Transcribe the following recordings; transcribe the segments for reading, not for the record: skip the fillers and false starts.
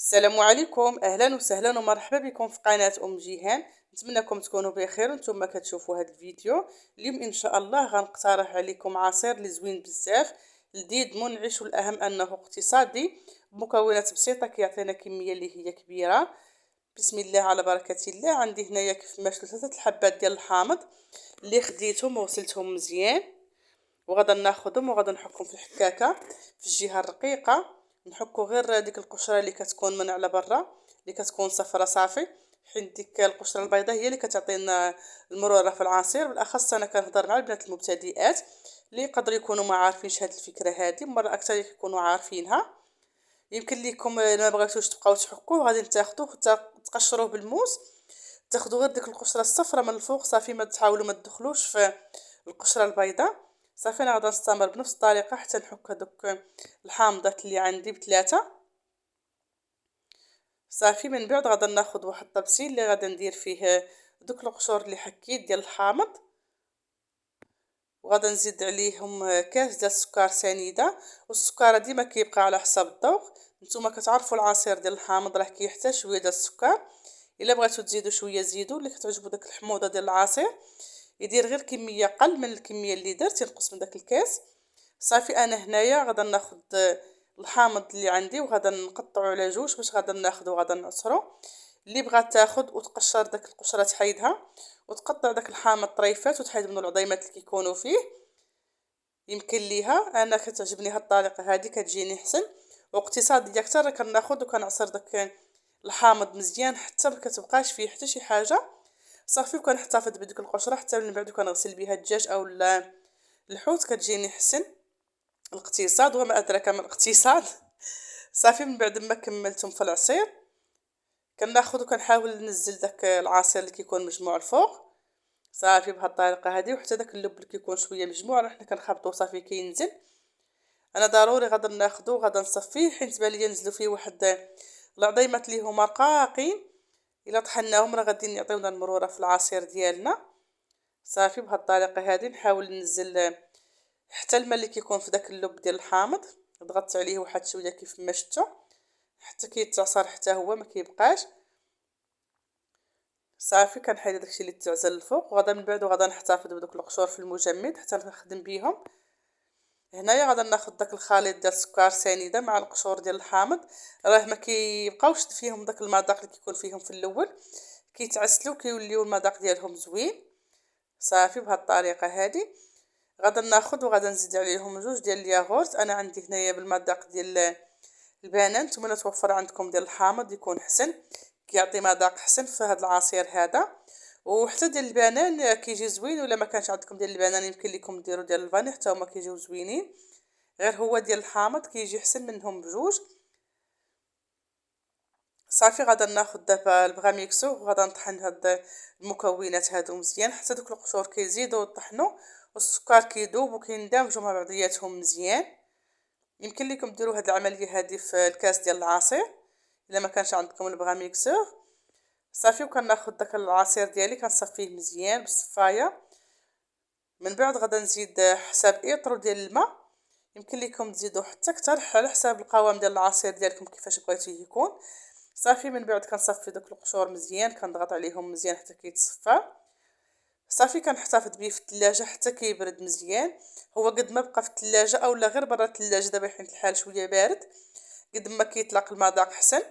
السلام عليكم، اهلا وسهلا ومرحبا بكم في قناه جيهان. نتمنىكم تكونوا بخير وانتم كتشوفوا هذا الفيديو. اليوم ان شاء الله غنقترح عليكم عصير اللي زوين بزاف، لذيذ منعش، والاهم انه اقتصادي بمكونات بسيطه كيعطينا كميه اللي هي كبيره. بسم الله على بركه الله. عندي هنايا كيف ما شفتوا 3 الحبات ديال الحامض اللي خديتهم وغسلتهم مزيان، وغادا ناخذهم وغادا نحكهم في الحكاكه في الجهه الرقيقه. نحكو غير ديك القشره اللي كتكون من على برا اللي كتكون صفرة صافي، حيت ديك القشره البيضاء هي اللي كتعطينا المرونه في العصير. بالاخص انا كنهضر مع البنات المبتدئات اللي يقدروا يكونوا ما عارفينش هذه الفكره هذه، مره اكثر يكونوا عارفينها. يمكن لكم ما بغيتوش تبقاو تحكوه، غادي تاخذوه تقشروه بالموس، تاخذوا غير ديك القشره الصفراء من الفوق صافي، ما تحاولوا ما تدخلوش في القشره البيضاء. صافي انا غادي نستمر بنفس الطريقه حتى نحك هذوك الحامضات اللي عندي بثلاثه. صافي من بعد غادي ناخذ واحد الطبسيل اللي غادي ندير فيه دوك القشور اللي حكيت ديال الحامض، وغادي نزيد عليهم كاس ديال السكر سنيده. والسكر ديما كيبقى على حساب الذوق، نتوما كتعرفوا العصير ديال الحامض راه كيحتاج شويه ديال السكر. الا بغيتو تزيدوا شويه زيدوا، اللي كتعجبو داك الحموضه ديال العصير يدير غير كميه قل من الكميه اللي درت، ينقص من داك الكاس. صافي انا هنايا غادا ناخذ الحامض اللي عندي وغادا نقطعو على جوج باش غادا ناخذ وغادا نعصرو. اللي بغات تاخذ وتقشر داك القشره تحيدها، وتقطع داك الحامض طريفات وتحيد منه العظيمات اللي كيكونوا فيه. يمكن ليها انا كتعجبني هاد الطريقه هذه، كتجيني حسن واقتصاديه اكثر. كناخذ وكنعصر داك الحامض مزيان حتى ما كتبقاش فيه حتى شي حاجه. صافي وكنحتفظ بديك القشره حتى من بعد كنغسل بها الدجاج او الحوت، كتجيني حسن. الاقتصاد وما ادراك ما الاقتصاد. صافي من بعد ما كملتهم في العصير كناخذ وكنحاول ننزل داك العصير اللي كيكون مجموع الفوق. صافي بهاد الطريقه هذه، وحتى داك اللب اللي كيكون شويه مجموع حنا كنخبطوه صافي كينزل. انا ضروري غادا ناخذو غادا نصفيه، حيت بان ليا نزلوا فيه واحد العظيمات اللي هما رقاقين، الا طحناهم راه غادي يعطيونا المروره في العصير ديالنا. صافي بهاد الطريقه هذه نحاول ننزل حتى الماء اللي كيكون في داك اللب ديال الحامض، ضغطت عليه واحد شويه كيف ما شفتوا حتى كيتعصر حتى هو ما كيبقاش. صافي كنحيد داكشي اللي تعزل الفوق، وغادا من بعد غادا نحتفظ بدوك القشور في المجمد حتى نخدم بيهم. هنايا غادا ناخذ داك الخليط ديال السكر سنيده مع القشور ديال الحامض، راه ما كيبقاوش فيهم داك المذاق اللي كيكون فيهم في الاول، كيتعسلوا كيوليو المذاق ديالهم زوين. صافي بهاد الطريقه هذه غادا ناخذ وغادا نزيد عليهم جوج ديال الياغورت. انا عندي هنايا بالمذاق ديال البنان، نتوما توفر عندكم ديال الحامض يكون حسن، كيعطي مذاق حسن في هذا العصير هذا. وحتى ديال البنان كيجي زوين، ولا ما كانش عندكم ديال البنان يمكن لكم ديروا ديال الفاني حتى هما كيجيو زوينين، غير هو ديال الحامض كيجي حسن منهم بجوج. صافي غادا ناخذ دابا البغاميكسو وغادا نطحن هاد المكونات هادو مزيان حتى دوك القشور كيزيدوا يطحنوا والسكر كيذوب وكيندمجوا مع بعضياتهم مزيان. يمكن لكم ديروا هاد العمليه هذه في الكاس ديال العصير الا ما كانش عندكم البغاميكسو. صافي وكناخذ داك العصير ديالي كنصفيه مزيان بالصفايه. من بعد غادا نزيد حساب ايطرو ديال الماء، يمكن لكم تزيدوا حتى اكثر على حساب القوام ديال العصير ديالكم كيفاش بغيتوه يكون. صافي من بعد كنصفي داك القشور مزيان، كنضغط عليهم مزيان حتى كيتصفى. صافي كنحتفظ بيه في الثلاجه حتى كيبرد مزيان. هو قد ما بقى في الثلاجه اولا غير برا الثلاجه دابا حيت الحال شويه بارد، قد ما كيطلق المذاق حسن.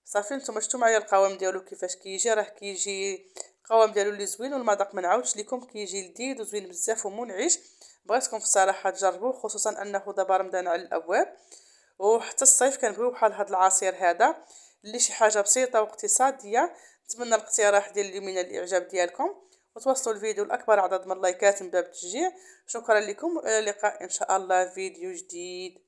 صافي نتوما شفتوا معايا القوام ديالو كيفاش كيجي، راه كيجي القوام ديالو اللي زوين، والمذاق ما نعاودش لكم كيجي لذيذ وزوين بزاف ومنعش. بغيتكم في الصراحه تجربوه، خصوصا انه دابا رمضان على الابواب، وحتى الصيف كنبغيو بحال هذا العصير هذا اللي شي حاجه بسيطه واقتصاديه. نتمنى الاقتراح ديال اليوم ينال الاعجاب ديالكم، وتوصلوا الفيديو لاكبر عدد من اللايكات من باب التشجيع. شكرا لكم، والى اللقاء ان شاء الله فيديو جديد.